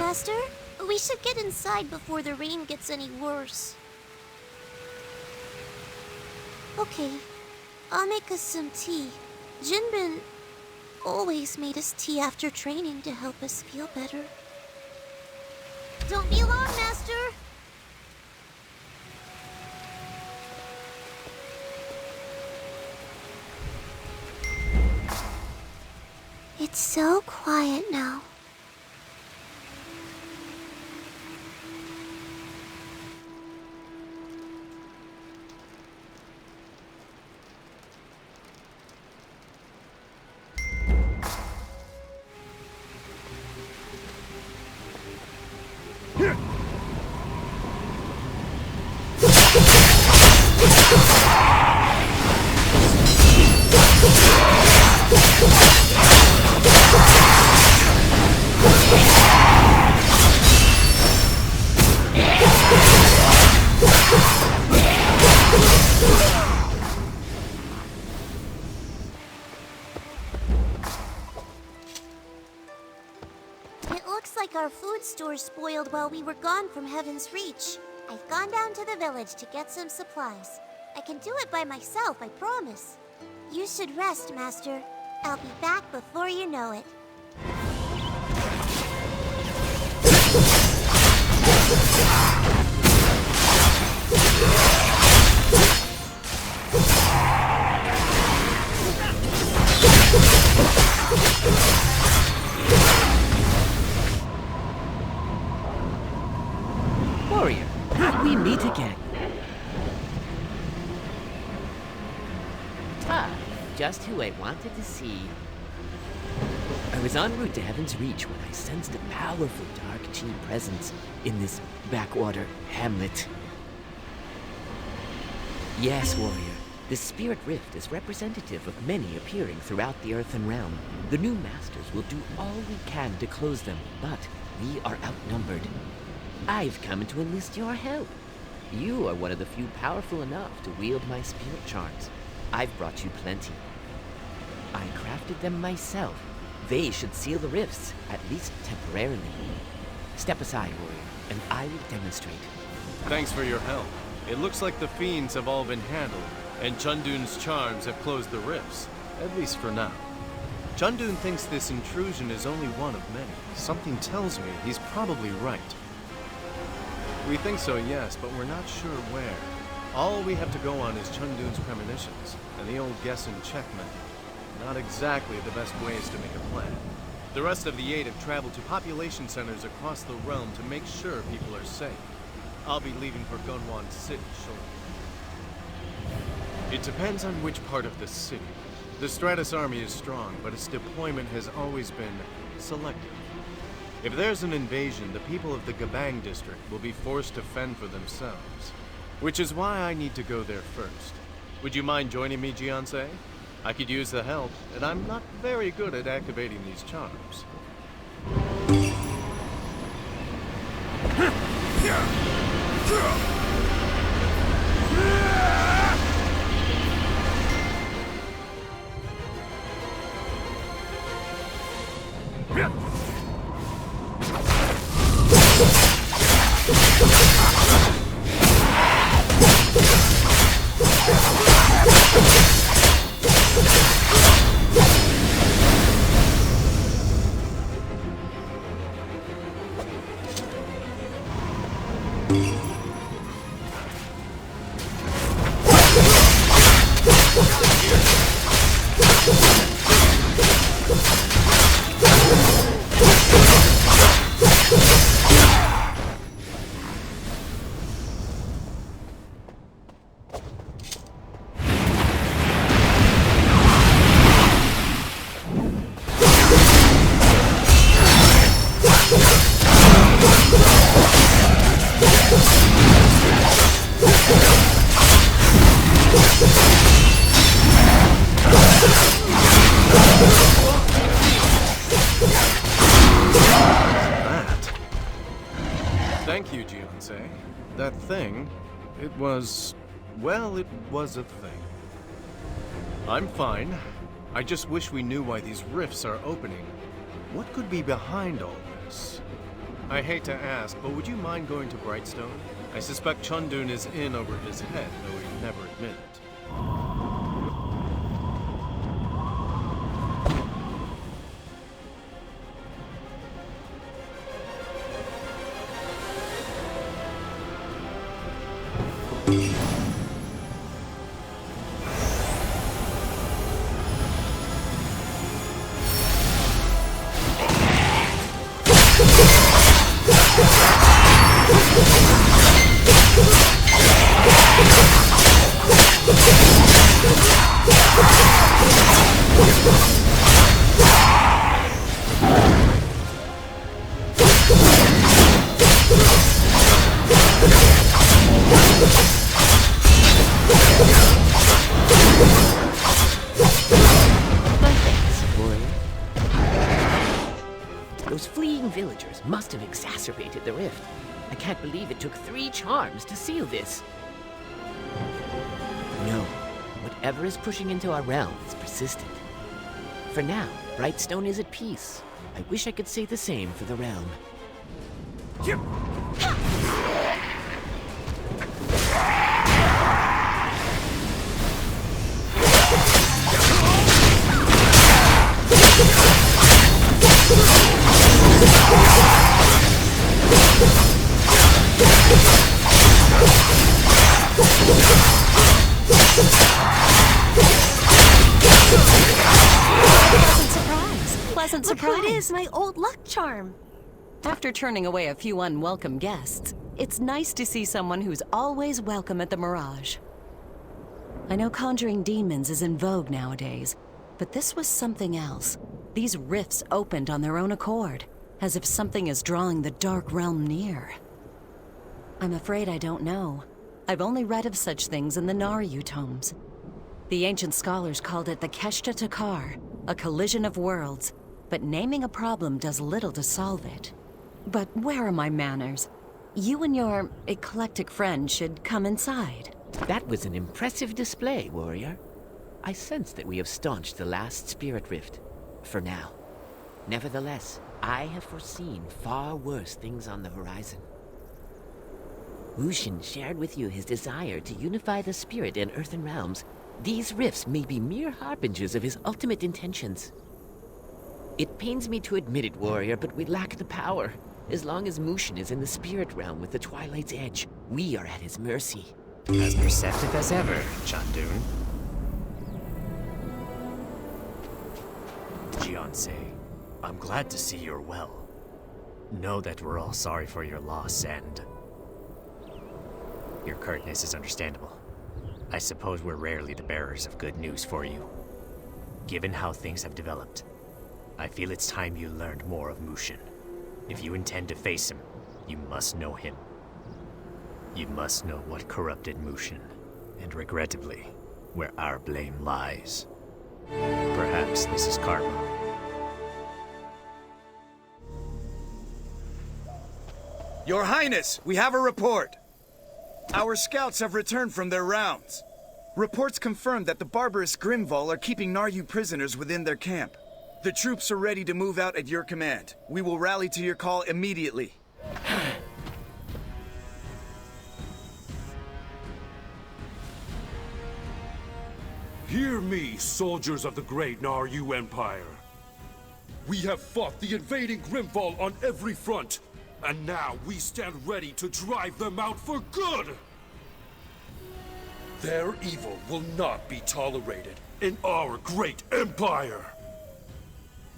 Master. We should get inside before the rain gets any worse. Okay, I'll make us some tea. Jinbin always made us tea after training to help us feel better. Don't be alarmed, Master! It's so quiet now. Our food store spoiled while we were gone from Heaven's Reach. I've gone down to the village to get some supplies. I can do it by myself, I promise. You should rest, Master. I'll be back before you know it. Warrior, we meet again. Ah, just who I wanted to see. I was en route to Heaven's Reach when I sensed a powerful dark chi presence in this backwater hamlet. Yes, Warrior, the Spirit Rift is representative of many appearing throughout the Earthen Realm. The new Masters will do all we can to close them, but we are outnumbered. I've come to enlist your help. You are one of the few powerful enough to wield my spirit charms. I've brought you plenty. I crafted them myself. They should seal the rifts, at least temporarily. Step aside, Warrior, and I will demonstrate. Thanks for your help. It looks like the fiends have all been handled, and Chundun's charms have closed the rifts, at least for now. Chundun thinks this intrusion is only one of many. Something tells me he's probably right. We think so, yes, but we're not sure where. All we have to go on is Chundun's premonitions, and the old guess and check method. Not exactly the best ways to make a plan. The rest of the 8 have traveled to population centers across the realm to make sure people are safe. I'll be leaving for Gunwan City shortly. It depends on which part of the city. The Stratus army is strong, but its deployment has always been selective. If there's an invasion, the people of the Gabang district will be forced to fend for themselves. Which is why I need to go there first. Would you mind joining me, Jiansei? I could use the help, and I'm not very good at activating these charms. Thank you, Jiansei. That thing, it was a thing. I'm fine. I just wish we knew why these rifts are opening. What could be behind all this? I hate to ask, but would you mind going to Brightstone? I suspect Chundun is in over his head, though he'd never admit it. Those fleeing villagers must have exacerbated the rift. I can't believe it took 3 charms to seal this. No, whatever is pushing into our realm is persistent. For now, Brightstone is at peace. I wish I could say the same for the realm. Pleasant surprise. Look who it is, my old luck charm. After turning away a few unwelcome guests, it's nice to see someone who's always welcome at the Mirage. I know conjuring demons is in vogue nowadays, but this was something else. These rifts opened on their own accord, as if something is drawing the dark realm near. I'm afraid I don't know. I've only read of such things in the Naryu tomes. The ancient scholars called it the Keshta Takar, a collision of worlds, but naming a problem does little to solve it. But where are my manners? You and your eclectic friend should come inside. That was an impressive display, warrior. I sense that we have staunched the last spirit rift. For now. Nevertheless, I have foreseen far worse things on the horizon. Wushin shared with you his desire to unify the spirit and earthen realms. These rifts may be mere harbingers of his ultimate intentions. It pains me to admit it, warrior, but we lack the power. As long as Mushin is in the spirit realm with the Twilight's Edge, we are at his mercy. As perceptive as ever, Chundun. Jianse, I'm glad to see you're well. Know that we're all sorry for your loss, and your curtness is understandable. I suppose we're rarely the bearers of good news for you. Given how things have developed, I feel it's time you learned more of Mushin. If you intend to face him, you must know him. You must know what corrupted Mushin, and regrettably, where our blame lies. Perhaps this is karma. Your Highness, we have a report. Our scouts have returned from their rounds. Reports confirm that the barbarous Grimval are keeping Naryu prisoners within their camp. The troops are ready to move out at your command. We will rally to your call immediately. Hear me, soldiers of the great Naryu Empire. We have fought the invading Grimval on every front, and now we stand ready to drive them out for good! Their evil will not be tolerated in our great empire!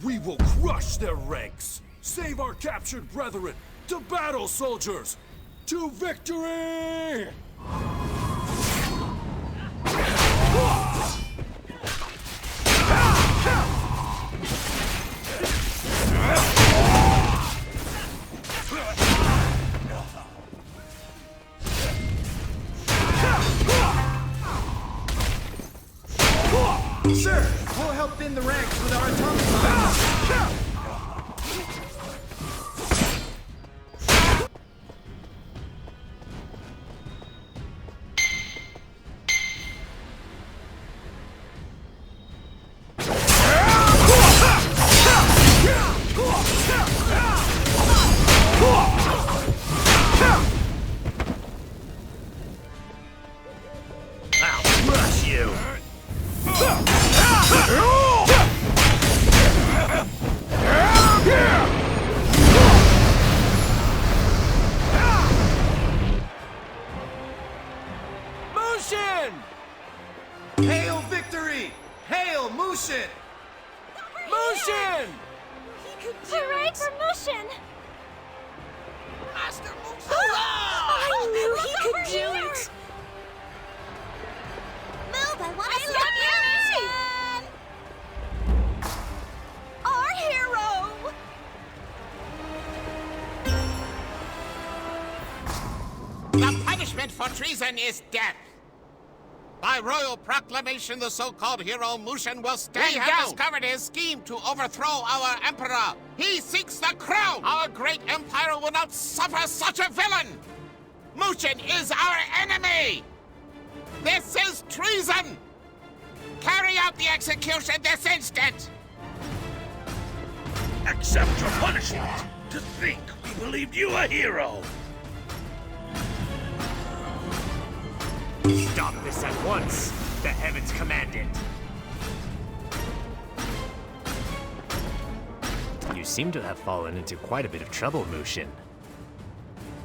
We will crush their ranks, save our captured brethren! To battle, soldiers! To victory! Sir, we'll help thin the ranks with our atomic bombs. Mushin! Master Mushin! I knew he could do it! Move, I want to love you! Our hero! The punishment for treason is death. By royal proclamation, the so-called hero Mushin will stand down. He has discovered his scheme to overthrow our emperor. He seeks the crown. Our great empire will not suffer such a villain. Mushin is our enemy. This is treason. Carry out the execution this instant. Accept your punishment. To think we believed you a hero. Stop this at once! The heavens command it! You seem to have fallen into quite a bit of trouble, Mushin.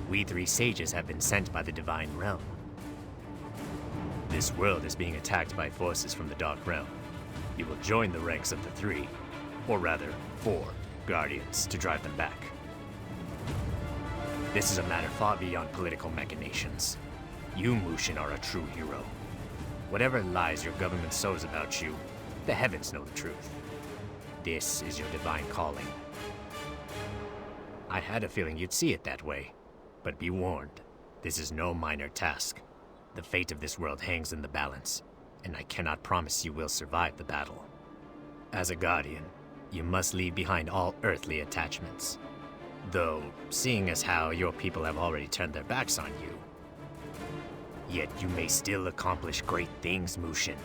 We 3 sages have been sent by the Divine Realm. This world is being attacked by forces from the Dark Realm. You will join the ranks of the 3, or rather, 4, Guardians to drive them back. This is a matter far beyond political machinations. You, Mushin, are a true hero. Whatever lies your government sows about you, the heavens know the truth. This is your divine calling. I had a feeling you'd see it that way, but be warned, this is no minor task. The fate of this world hangs in the balance, and I cannot promise you will survive the battle. As a Guardian, you must leave behind all earthly attachments. Though, seeing as how your people have already turned their backs on you, yet you may still accomplish great things, Mushin.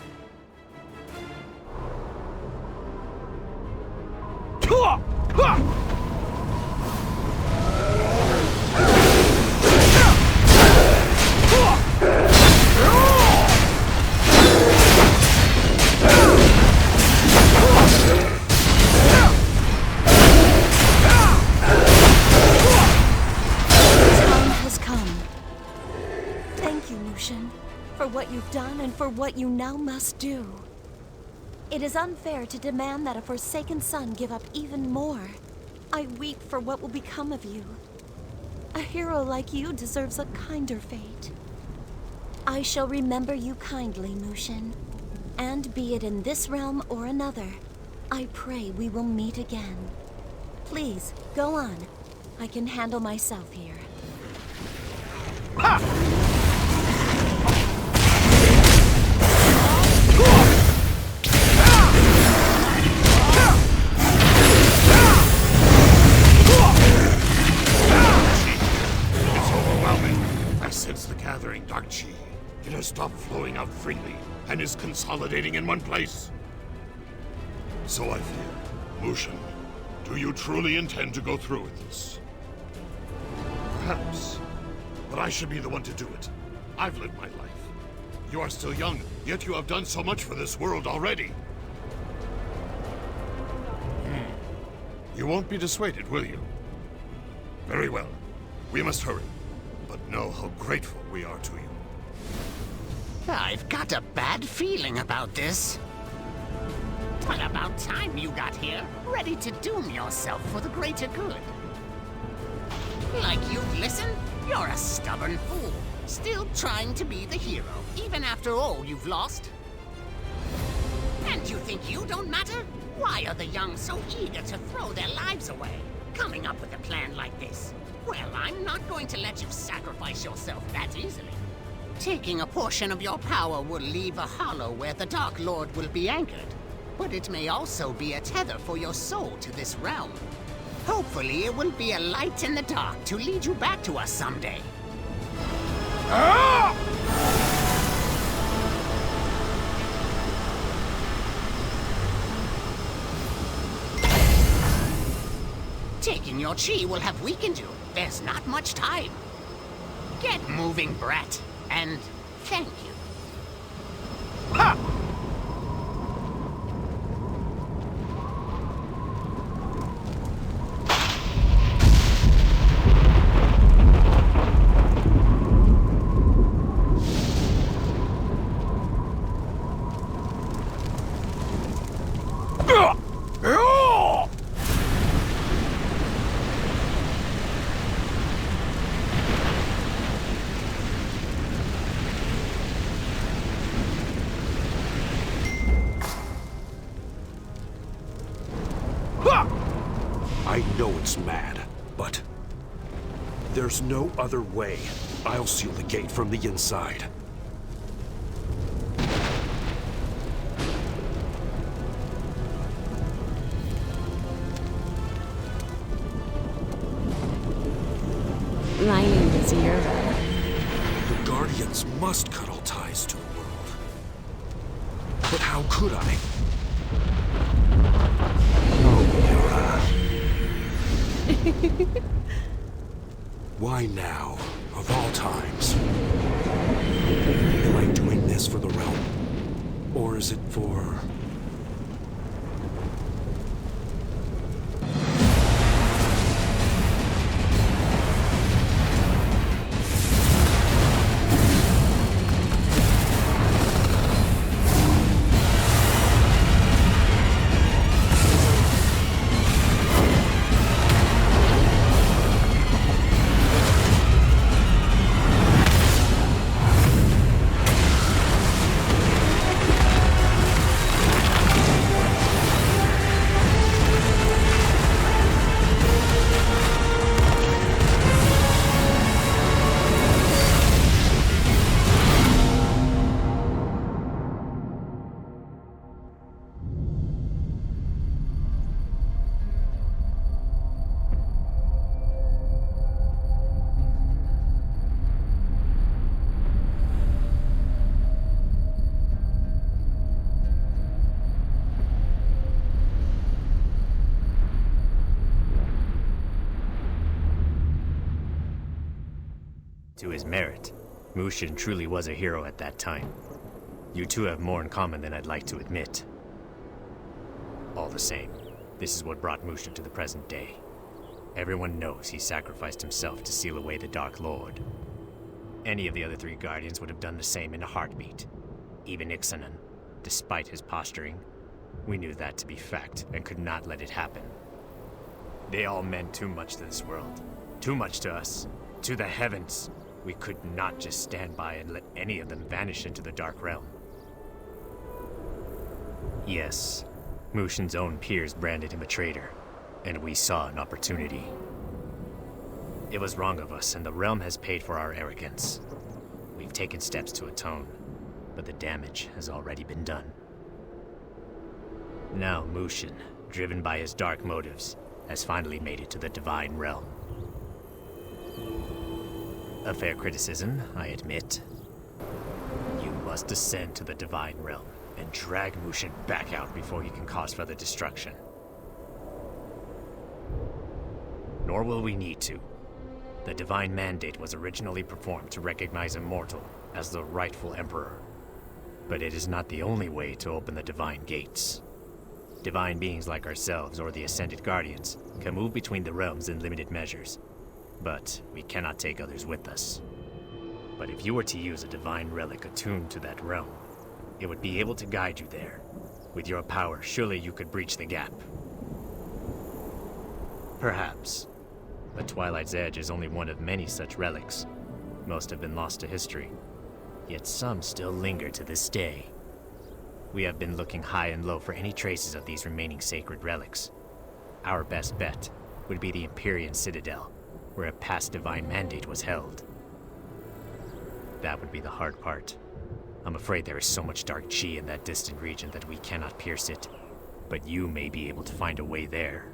For what you've done and for what you now must do. It is unfair to demand that a Forsaken son give up even more. I weep for what will become of you. A hero like you deserves a kinder fate. I shall remember you kindly, Mushin. And be it in this realm or another, I pray we will meet again. Please, go on. I can handle myself here. Ha! Gathering dark chi. It has stopped flowing out freely and is consolidating in one place. So I fear, Mushin, do you truly intend to go through with this? Perhaps, but I should be the one to do it. I've lived my life. You are still young, yet you have done so much for this world already. You won't be dissuaded, will you? Very well. We must hurry. But know how grateful we are to you. I've got a bad feeling about this. Well, about time you got here, ready to doom yourself for the greater good. Like you'd listen? You're a stubborn fool, still trying to be the hero, even after all you've lost. And you think you don't matter? Why are the young so eager to throw their lives away, coming up with a plan like this? Well, I'm not going to let you sacrifice yourself that easily. Taking a portion of your power will leave a hollow where the Dark Lord will be anchored. But it may also be a tether for your soul to this realm. Hopefully, it will be a light in the dark to lead you back to us someday. Ah! Taking your chi will have weakened you. There's not much time. Get moving, brat. And thank you. Ha! know it's mad, but there's no other way. I'll seal the gate from the inside. My name is Yerva. The Guardians must cut all ties to the world. But how could I? Why now, of all times? Am I doing this for the realm? Or is it for... To his merit, Mushin truly was a hero at that time. You two have more in common than I'd like to admit. All the same, this is what brought Mushin to the present day. Everyone knows he sacrificed himself to seal away the Dark Lord. Any of the other three Guardians would have done the same in a heartbeat. Even Ixanan, despite his posturing. We knew that to be fact and could not let it happen. They all meant too much to this world. Too much to us. To the heavens. We could not just stand by and let any of them vanish into the Dark Realm. Yes, Mushin's own peers branded him a traitor, and we saw an opportunity. It was wrong of us, and the realm has paid for our arrogance. We've taken steps to atone, but the damage has already been done. Now Mushin, driven by his dark motives, has finally made it to the Divine Realm. A fair criticism, I admit. You must ascend to the Divine Realm and drag Mushin back out before he can cause further destruction. Nor will we need to. The Divine Mandate was originally performed to recognize a mortal as the rightful Emperor. But it is not the only way to open the Divine Gates. Divine beings like ourselves or the Ascended Guardians can move between the realms in limited measures. But we cannot take others with us. But if you were to use a divine relic attuned to that realm, it would be able to guide you there. With your power, surely you could breach the gap. Perhaps. But Twilight's Edge is only one of many such relics. Most have been lost to history. Yet some still linger to this day. We have been looking high and low for any traces of these remaining sacred relics. Our best bet would be the Empyrean Citadel, where a past divine mandate was held. That would be the hard part. I'm afraid there is so much dark chi in that distant region that we cannot pierce it. But you may be able to find a way there.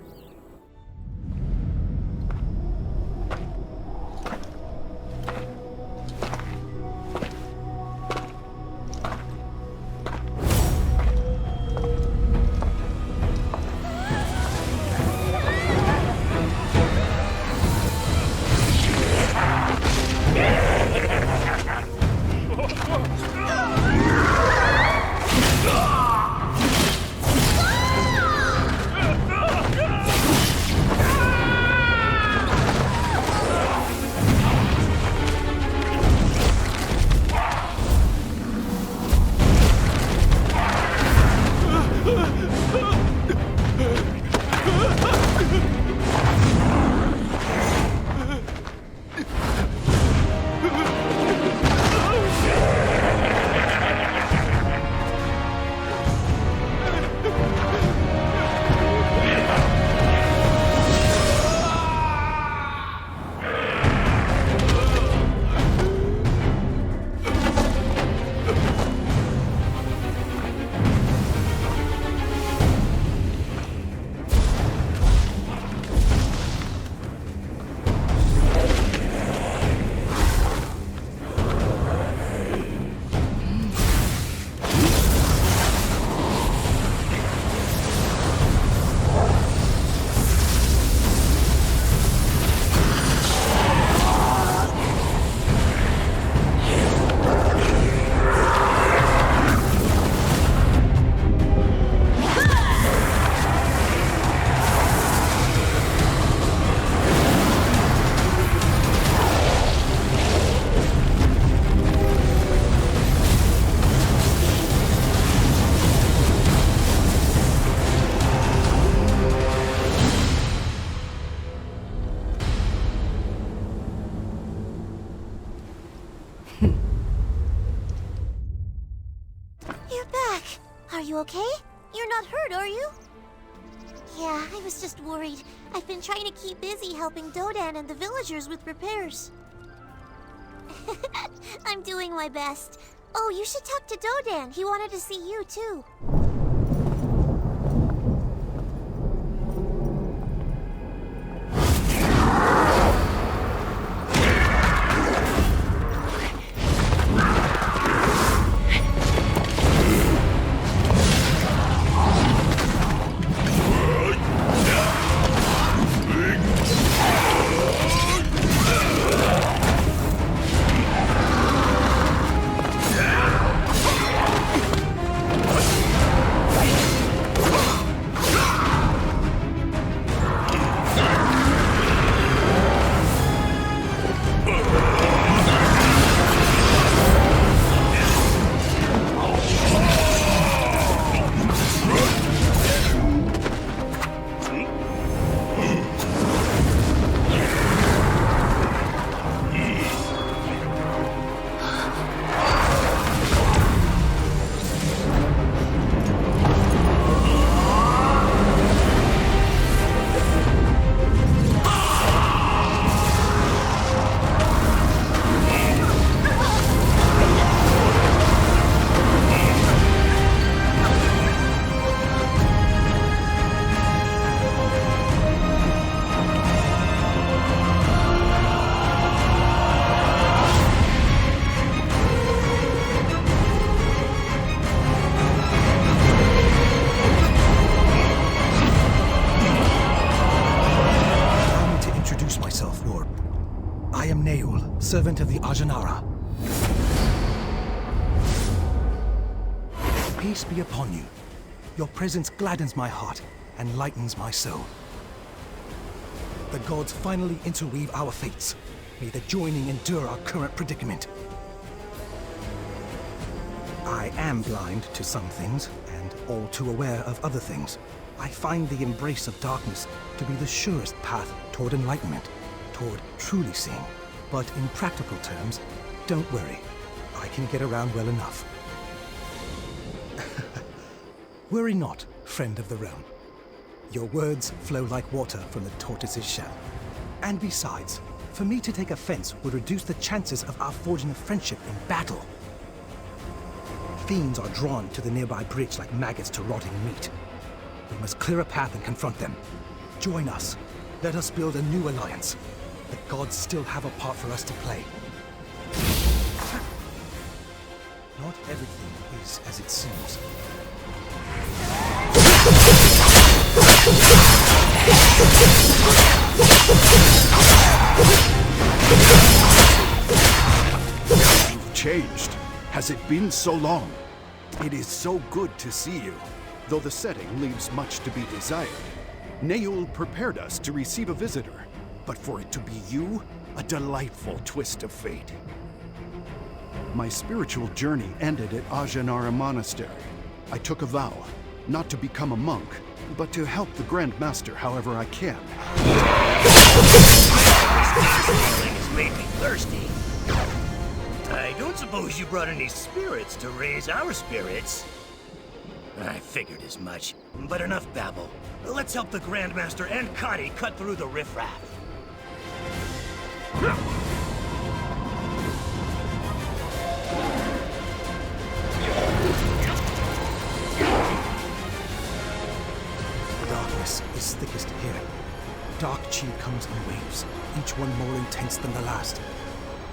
you okay? You're not hurt, are you? Yeah, I was just worried. I've been trying to keep busy helping Dodan and the villagers with repairs. I'm doing my best. Oh, you should talk to Dodan. He wanted to see you, too. Servant of the Ajanara. Peace be upon you. Your presence gladdens my heart and lightens my soul. The gods finally interweave our fates. May the joining endure our current predicament. I am blind to some things, and all too aware of other things. I find the embrace of darkness to be the surest path toward enlightenment, toward truly seeing. But in practical terms, don't worry. I can get around well enough. Worry not, friend of the realm. Your words flow like water from the tortoise's shell. And besides, for me to take offense would reduce the chances of our forging a friendship in battle. Fiends are drawn to the nearby bridge like maggots to rotting meat. We must clear a path and confront them. Join us. Let us build a new alliance. The gods still have a part for us to play. Not everything is as it seems. You've changed. Has it been so long? It is so good to see you, though the setting leaves much to be desired. Neul prepared us to receive a visitor. But for it to be you, a delightful twist of fate. My spiritual journey ended at Ajanara Monastery. I took a vow, not to become a monk, but to help the Grand Master however I can. This has made me thirsty. I don't suppose you brought any spirits to raise our spirits. I figured as much, but enough babble. Let's help the Grand Master and Kadi cut through the riffraff. Darkness is thickest here. Dark chi comes in waves, each one more intense than the last.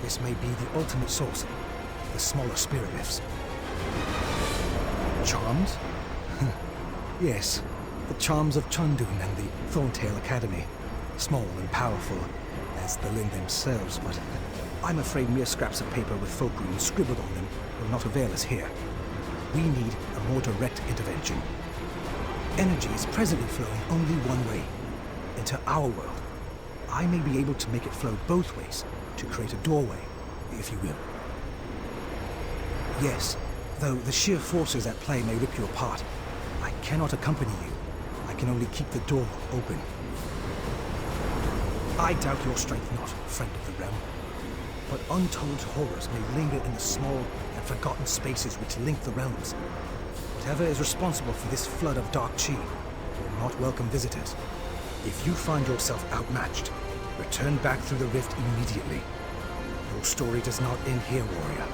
This may be the ultimate source, the smaller spirit rifts. Charms? Yes, the charms of Chundun and the Thorntail Academy. Small and powerful, as the Lin themselves, but I'm afraid mere scraps of paper with folk runes scribbled on them will not avail us here. We need a more direct intervention. Energy is presently flowing only one way, into our world. I may be able to make it flow both ways, to create a doorway, if you will. Yes, though the sheer forces at play may rip you apart, I cannot accompany you. I can only keep the door open. I doubt your strength not, friend of the realm. But untold horrors may linger in the small and forgotten spaces which link the realms. Whatever is responsible for this flood of dark chi will not welcome visitors. If you find yourself outmatched, return back through the rift immediately. Your story does not end here, warrior.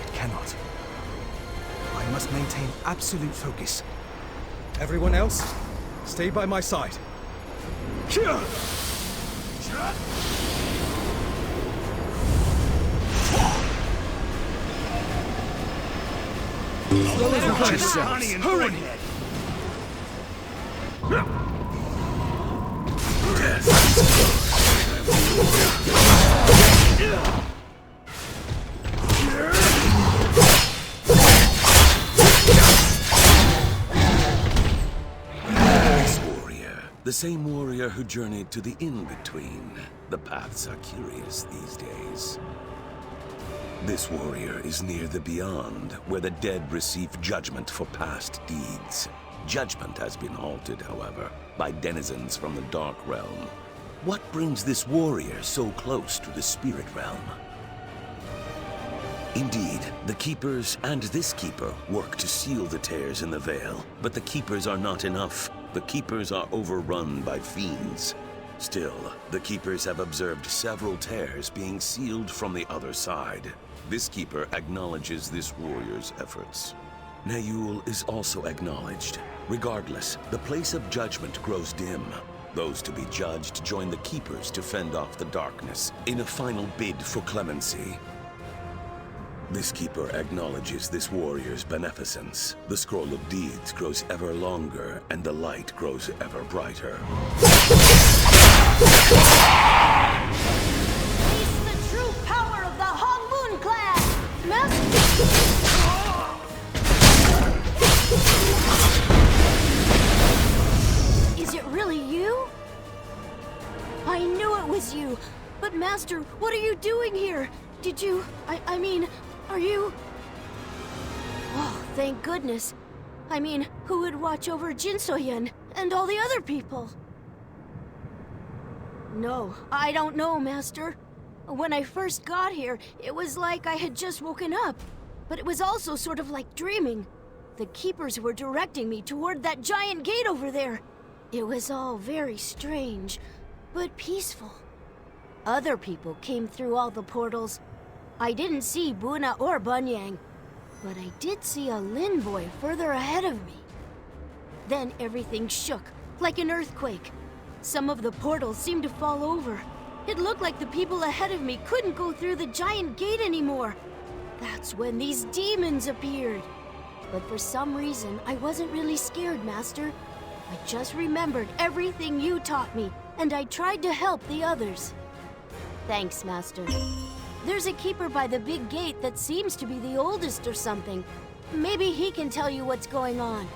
It cannot. I must maintain absolute focus. Everyone else, stay by my side. Kia! Hurry! This warrior, the same warrior who journeyed to the in-between. The paths are curious these days. This warrior is near the beyond, where the dead receive judgment for past deeds. Judgment has been halted, however, by denizens from the Dark Realm. What brings this warrior so close to the Spirit Realm? Indeed, the Keepers and this Keeper work to seal the tears in the veil, but the Keepers are not enough. The Keepers are overrun by fiends. Still, the Keepers have observed several tears being sealed from the other side. This Keeper acknowledges this warrior's efforts. Nayul is also acknowledged. Regardless, the place of judgment grows dim. Those to be judged join the Keepers to fend off the darkness in a final bid for clemency. This Keeper acknowledges this warrior's beneficence. The scroll of deeds grows ever longer, and the light grows ever brighter. Face the true power of the Hong Moon Clan! Is it really you? I knew it was you! But Master, what are you doing here? Did you... I mean, are you... Oh, thank goodness. I mean, who would watch over Jin So-yun and all the other people? No, I don't know, Master. When I first got here, it was like I had just woken up. But it was also sort of like dreaming. The Keepers were directing me toward that giant gate over there. It was all very strange, but peaceful. Other people came through all the portals. I didn't see Buna or Bunyang, but I did see a Lin boy further ahead of me. Then everything shook, like an earthquake. Some of the portals seemed to fall over. It looked like the people ahead of me couldn't go through the giant gate anymore. That's when these demons appeared. But for some reason, I wasn't really scared, Master. I just remembered everything you taught me, and I tried to help the others. Thanks, Master. There's a keeper by the big gate that seems to be the oldest or something. Maybe he can tell you what's going on.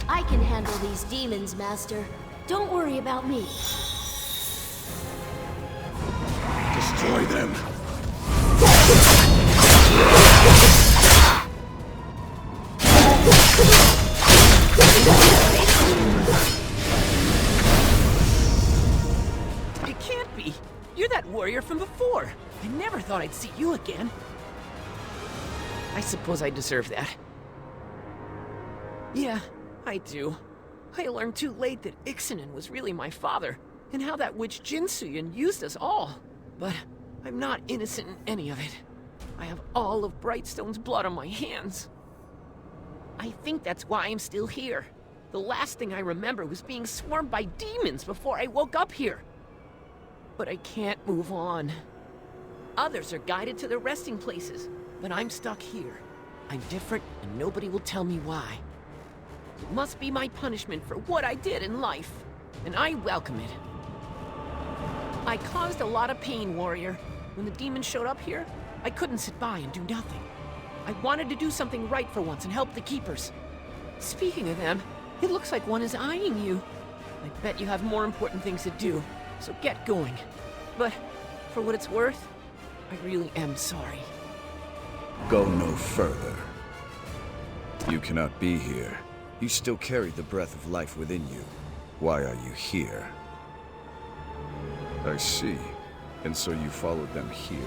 I can handle these demons, Master. Don't worry about me. Destroy them! It can't be! You're that warrior from before! I never thought I'd see you again. I suppose I deserve that. Yeah, I do. I learned too late that Ixanan was really my father, and how that witch Jin So-yun used us all. But I'm not innocent in any of it. I have all of Brightstone's blood on my hands. I think that's why I'm still here. The last thing I remember was being swarmed by demons before I woke up here. But I can't move on. Others are guided to their resting places, but I'm stuck here. I'm different, and nobody will tell me why. It must be my punishment for what I did in life, and I welcome it. I caused a lot of pain, warrior. When the demons showed up here, I couldn't sit by and do nothing. I wanted to do something right for once and help the Keepers. Speaking of them, it looks like one is eyeing you. I bet you have more important things to do, so get going. But, for what it's worth, I really am sorry. Go no further. You cannot be here. You still carry the breath of life within you. Why are you here? I see. And so you followed them here.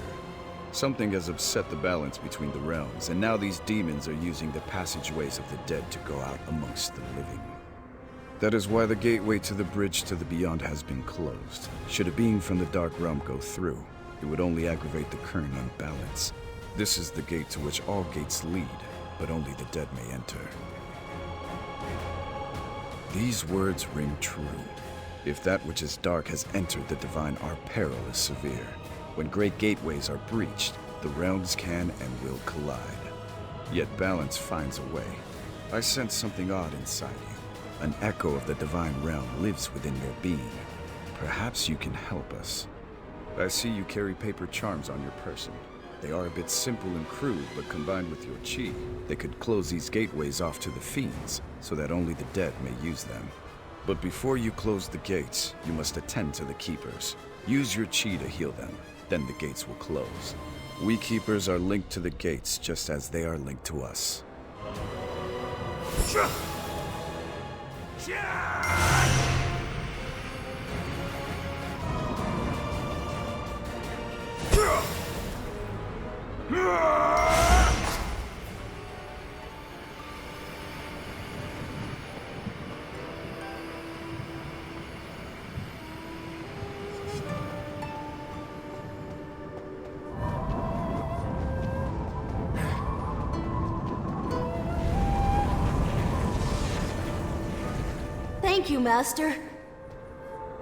Something has upset the balance between the realms, and now these demons are using the passageways of the dead to go out amongst the living. That is why the gateway to the bridge to the beyond has been closed. Should a being from the Dark Realm go through, it would only aggravate the current unbalance. This is the gate to which all gates lead, but only the dead may enter. These words ring true. If that which is dark has entered the divine, our peril is severe. When great gateways are breached, the realms can and will collide. Yet balance finds a way. I sense something odd inside you. An echo of the divine realm lives within your being. Perhaps you can help us. I see you carry paper charms on your person. They are a bit simple and crude, but combined with your chi, they could close these gateways off to the fiends, so that only the dead may use them. But before you close the gates, you must attend to the keepers. Use your chi to heal them, then the gates will close. We keepers are linked to the gates just as they are linked to us. Thank you, Master.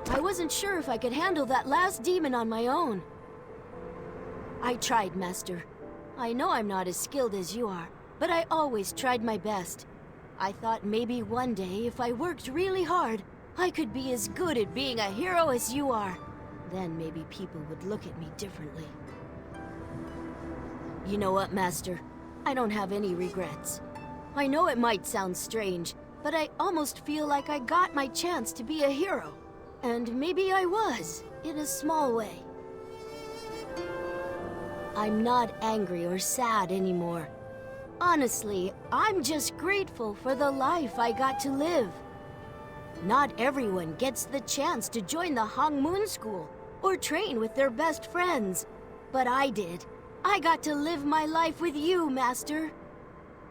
I wasn't sure if I could handle that last demon on my own. I tried, Master. I know I'm not as skilled as you are, but I always tried my best. I thought maybe one day, if I worked really hard, I could be as good at being a hero as you are. Then maybe people would look at me differently. You know what, Master? I don't have any regrets. I know it might sound strange, but I almost feel like I got my chance to be a hero. And maybe I was, in a small way. I'm not angry or sad anymore. Honestly, I'm just grateful for the life I got to live. Not everyone gets the chance to join the Hong Moon School or train with their best friends. But I did. I got to live my life with you, Master.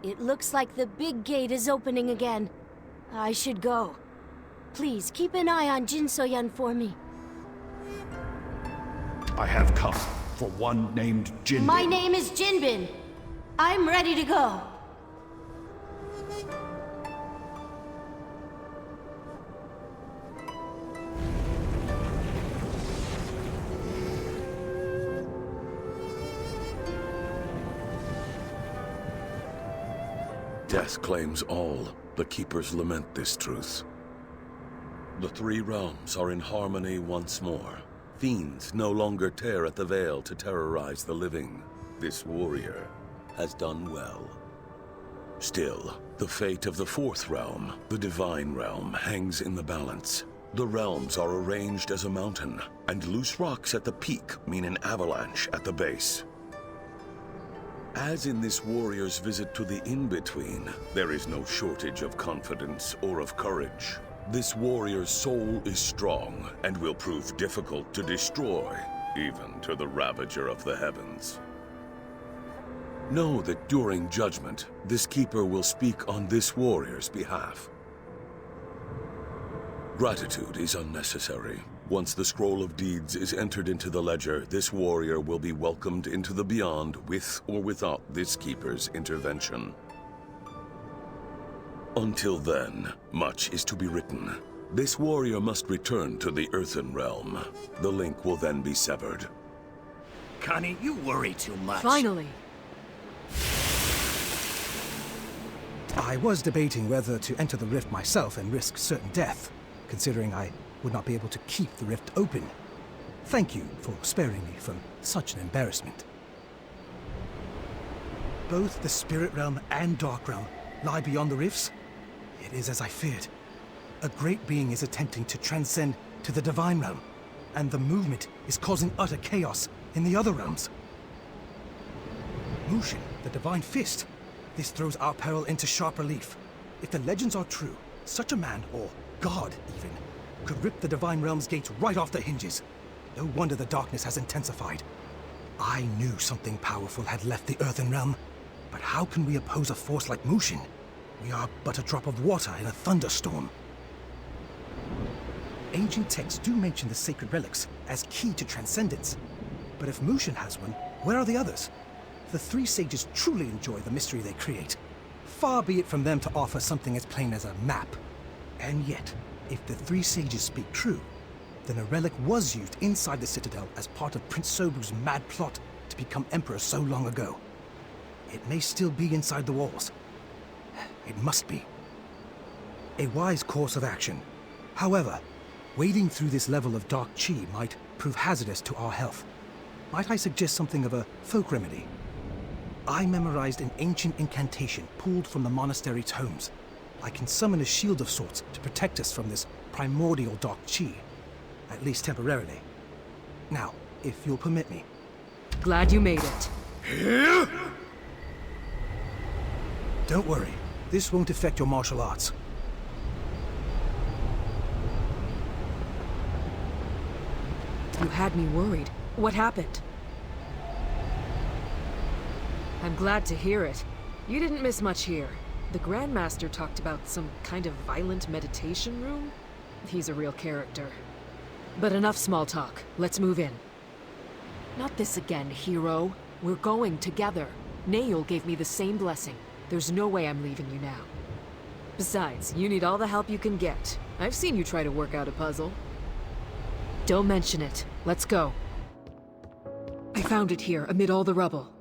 It looks like the big gate is opening again. I should go. Please keep an eye on Jin So-Yun for me. I have come for one named Jinbin. My name is Jinbin. I'm ready to go. Death claims all. The Keepers lament this truth. The three realms are in harmony once more. Fiends no longer tear at the veil to terrorize the living. This warrior has done well. Still, the fate of the fourth realm, the divine realm, hangs in the balance. The realms are arranged as a mountain, and loose rocks at the peak mean an avalanche at the base. As in this warrior's visit to the in-between, there is no shortage of confidence or of courage. This warrior's soul is strong and will prove difficult to destroy, even to the Ravager of the Heavens. Know that during judgment, this keeper will speak on this warrior's behalf. Gratitude is unnecessary. Once the scroll of deeds is entered into the ledger, this warrior will be welcomed into the beyond with or without this keeper's intervention. Until then, much is to be written. This warrior must return to the Earthen Realm. The link will then be severed. Connie, you worry too much. Finally. I was debating whether to enter the rift myself and risk certain death, considering I would not be able to keep the rift open. Thank you for sparing me from such an embarrassment. Both the Spirit Realm and Dark Realm lie beyond the rifts. It is as I feared. A great being is attempting to transcend to the Divine Realm, and the movement is causing utter chaos in the other realms. Mushin, the Divine Fist. This throws our peril into sharp relief. If the legends are true, such a man, or god even, could rip the Divine Realm's gates right off the hinges. No wonder the darkness has intensified. I knew something powerful had left the Earthen Realm, but how can we oppose a force like Mushin? We are but a drop of water in a thunderstorm. Ancient texts do mention the sacred relics as key to transcendence. But if Mushin has one, where are the others? The three sages truly enjoy the mystery they create. Far be it from them to offer something as plain as a map. And yet, if the three sages speak true, then a relic was used inside the Citadel as part of Prince Sobu's mad plot to become Emperor so long ago. It may still be inside the walls. It must be. A wise course of action. However, wading through this level of dark chi might prove hazardous to our health. Might I suggest something of a folk remedy? I memorized an ancient incantation pulled from the monastery tomes. I can summon a shield of sorts to protect us from this primordial dark chi. At least temporarily. Now, if you'll permit me. Glad you made it. Don't worry. This won't affect your martial arts. You had me worried. What happened? I'm glad to hear it. You didn't miss much here. The Grandmaster talked about some kind of violent meditation room. He's a real character. But enough small talk. Let's move in. Not this again, hero. We're going together. Naeul gave me the same blessing. There's no way I'm leaving you now. Besides, you need all the help you can get. I've seen you try to work out a puzzle. Don't mention it. Let's go. I found it here, amid all the rubble.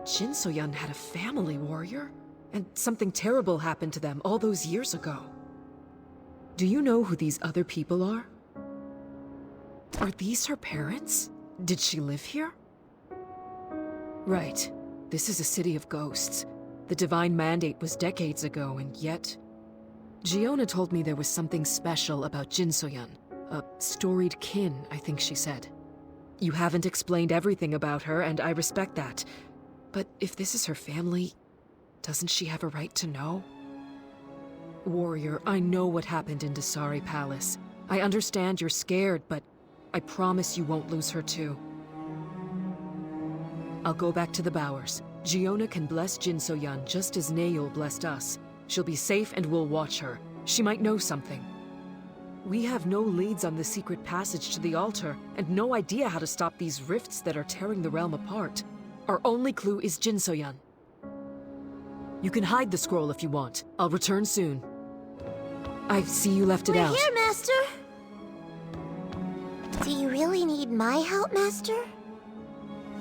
Jin So-yun had a family, warrior. And something terrible happened to them all those years ago. Do you know who these other people are? Are these her parents? Did she live here? Right. This is a city of ghosts. The divine mandate was decades ago, and yet... Giona told me there was something special about Jin So-yun. A storied kin, I think she said. You haven't explained everything about her, and I respect that. But if this is her family, doesn't she have a right to know? Warrior, I know what happened in Dasari Palace. I understand you're scared, but I promise you won't lose her too. I'll go back to the Bowers. Giona can bless Jin So-yun just as Naeul blessed us. She'll be safe and we'll watch her. She might know something. We have no leads on the secret passage to the altar, and no idea how to stop these rifts that are tearing the realm apart. Our only clue is Jin So-yun. You can hide the scroll if you want. I'll return soon. I see you left it out. We're here, Master! Do you really need my help, Master?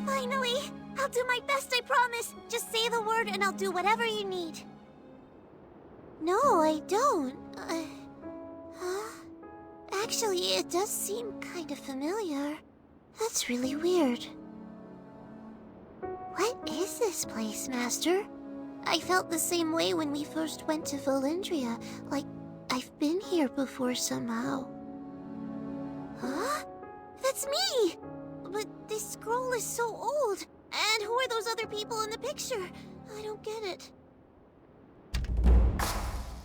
Finally! I'll do my best, I promise! Just say the word and I'll do whatever you need. No, I don't. Actually, it does seem kind of familiar. That's really weird. What is this place, Master? I felt the same way when we first went to Valindria, like I've been here before somehow. Huh? That's me! But this scroll is so old. And who are those other people in the picture? I don't get it.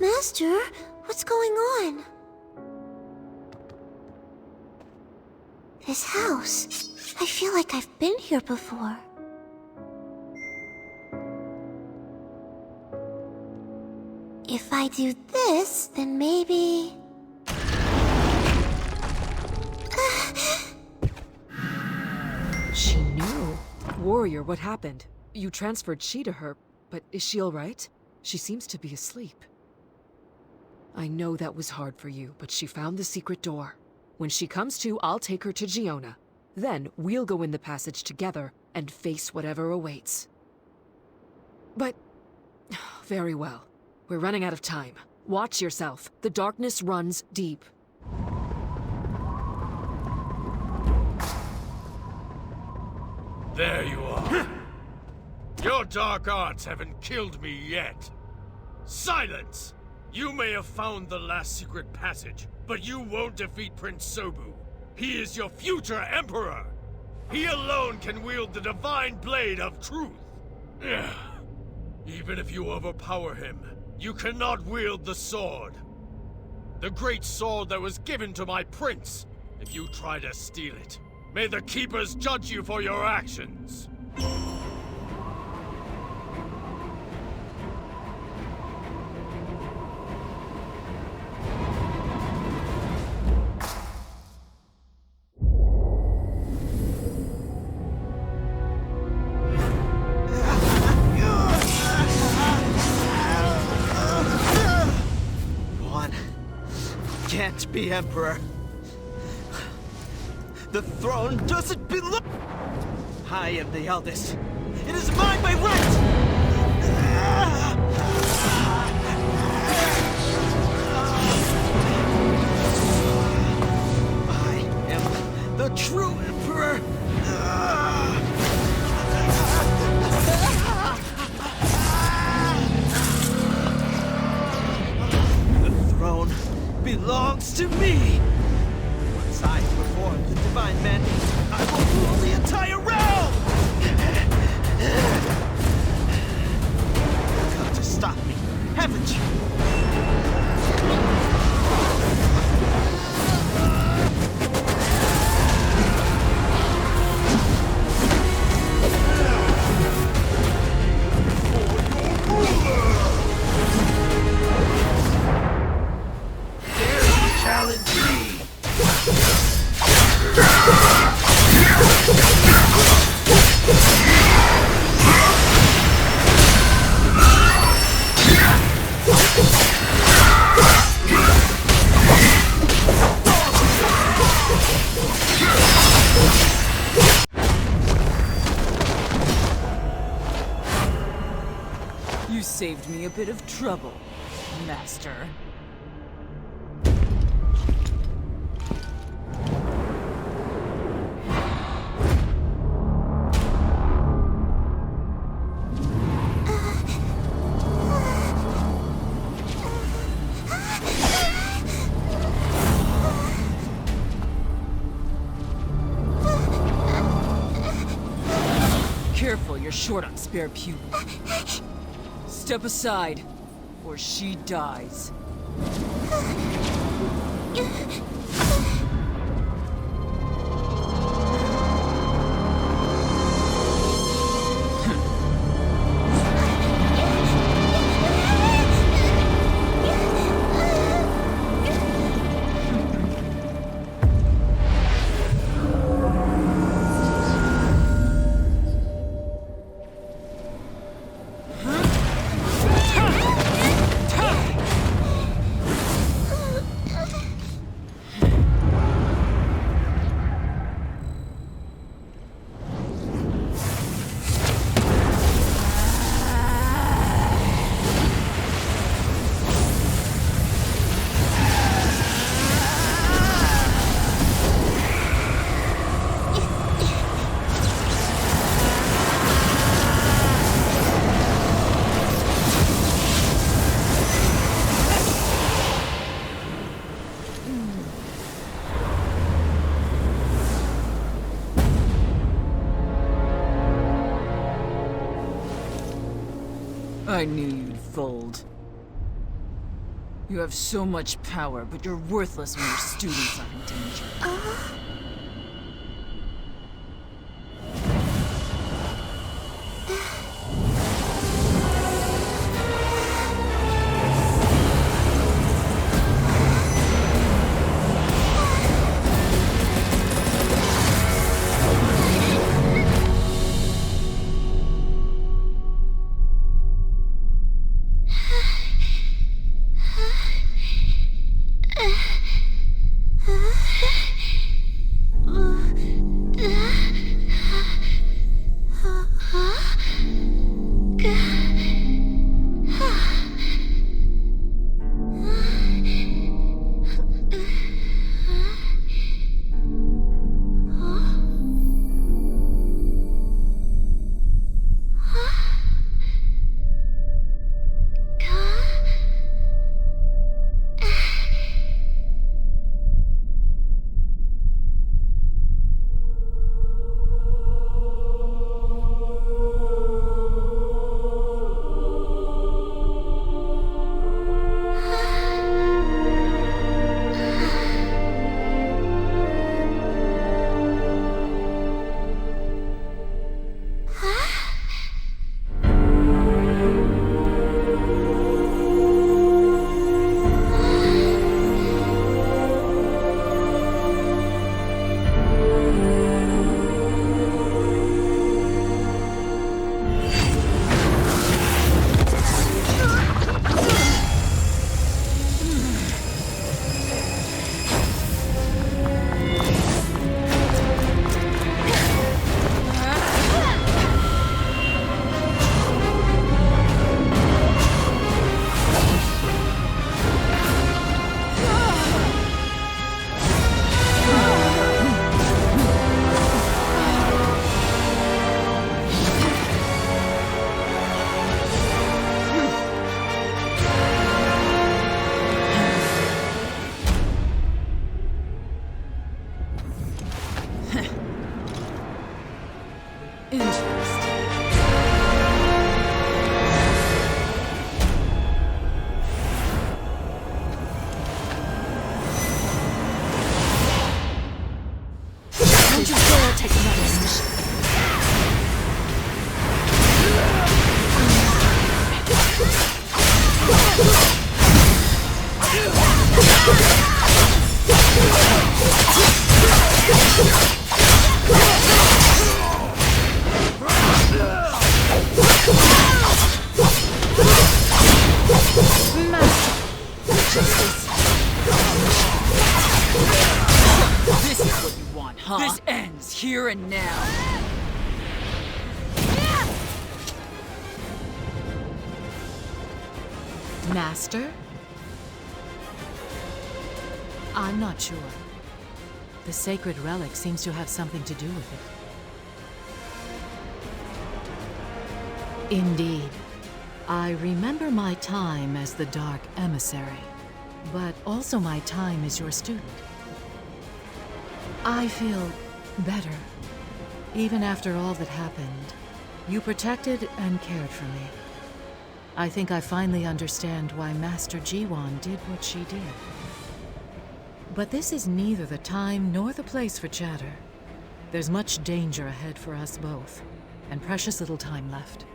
Master, what's going on? This house. I feel like I've been here before. If I do this, then maybe... She knew. Warrior, what happened? You transferred Chi to her, but is she alright? She seems to be asleep. I know that was hard for you, but she found the secret door. When she comes to, I'll take her to Giona. Then we'll go in the passage together and face whatever awaits. But... very well. We're running out of time. Watch yourself. The darkness runs deep. There you are. Your dark arts haven't killed me yet. Silence! You may have found the last secret passage, but you won't defeat Prince Sobu. He is your future emperor. He alone can wield the divine blade of truth. Even if you overpower him, you cannot wield the sword. The great sword that was given to my prince. If you try to steal it, may the Keepers judge you for your actions! Can't be Emperor. The throne doesn't belong. I am the eldest. It is mine by right! I am the true Emperor! The throne belongs to me! Once I perform the divine mandate, I will rule the entire realm! You've got to stop me, haven't you? You saved me a bit of trouble, Master. Careful, you're short on spare pupils. Step aside, or she dies. I knew you'd fold. You have so much power, but you're worthless when your students are in danger. Interesting. Don't you dare take another mission. This is what you want, huh? This ends here and now. Master? I'm not sure. The sacred relic seems to have something to do with it. Indeed. I remember my time as the Dark Emissary, but also my time as your student. I feel better. Even after all that happened, you protected and cared for me. I think I finally understand why Master Jiwan did what she did. But this is neither the time nor the place for chatter. There's much danger ahead for us both, and precious little time left.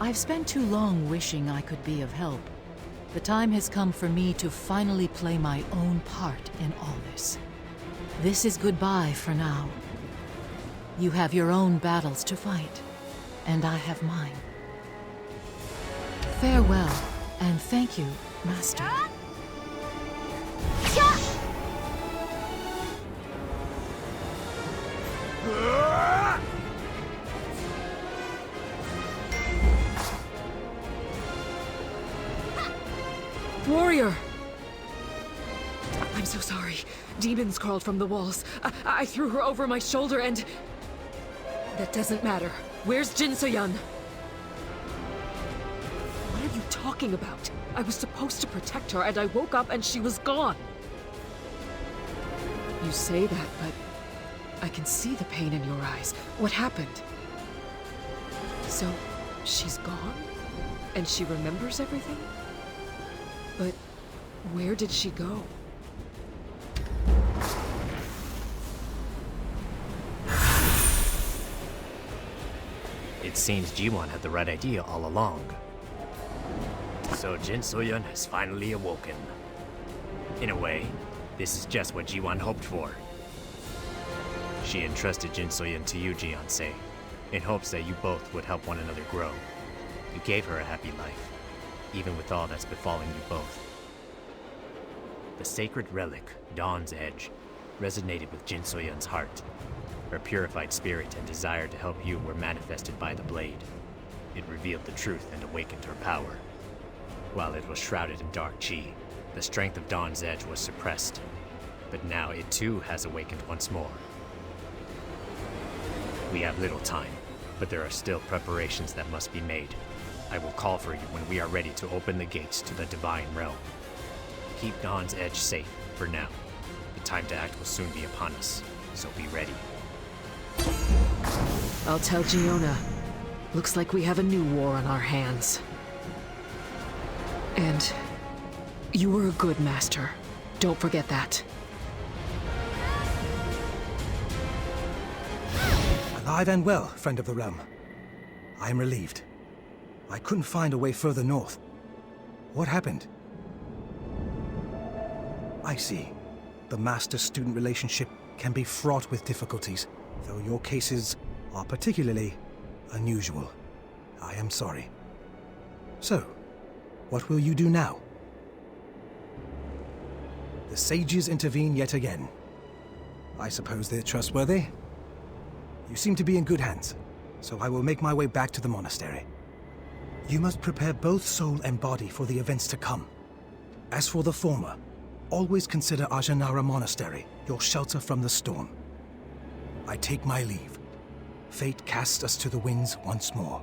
I've spent too long wishing I could be of help. The time has come for me to finally play my own part in all this. This is goodbye for now. You have your own battles to fight, and I have mine. Farewell, and thank you, Master. Warrior! I'm so sorry. Demons crawled from the walls. I threw her over my shoulder and... That doesn't matter. Where's Jin So-yeon? What are you talking about? I was supposed to protect her and I woke up and she was gone. You say that, but I can see the pain in your eyes. What happened? So, she's gone? And she remembers everything? But where did she go? It seems Jiwan had the right idea all along. So Jin So-yeon has finally awoken. In a way, this is just what Jiwan hoped for. She entrusted Jin So-yeon to you, Jian-se, in hopes that you both would help one another grow. You gave her a happy life, even with all that's befalling you both. The sacred relic, Dawn's Edge, resonated with Jin So-yeon's heart. Her purified spirit and desire to help you were manifested by the blade. It revealed the truth and awakened her power. While it was shrouded in dark chi, the strength of Dawn's Edge was suppressed. But now it too has awakened once more. We have little time, but there are still preparations that must be made. I will call for you when we are ready to open the gates to the Divine Realm. Keep Dawn's Edge safe for now. The time to act will soon be upon us, so be ready. I'll tell Giona. Looks like we have a new war on our hands. And you were a good master. Don't forget that. Alive and well, friend of the realm. I am relieved. I couldn't find a way further north. What happened? I see. The master-student relationship can be fraught with difficulties, though your cases are particularly unusual. I am sorry. So, what will you do now? The sages intervene yet again. I suppose they're trustworthy? You seem to be in good hands, so I will make my way back to the monastery. You must prepare both soul and body for the events to come. As for the former, always consider Ajanara Monastery your shelter from the storm. I take my leave. Fate casts us to the winds once more.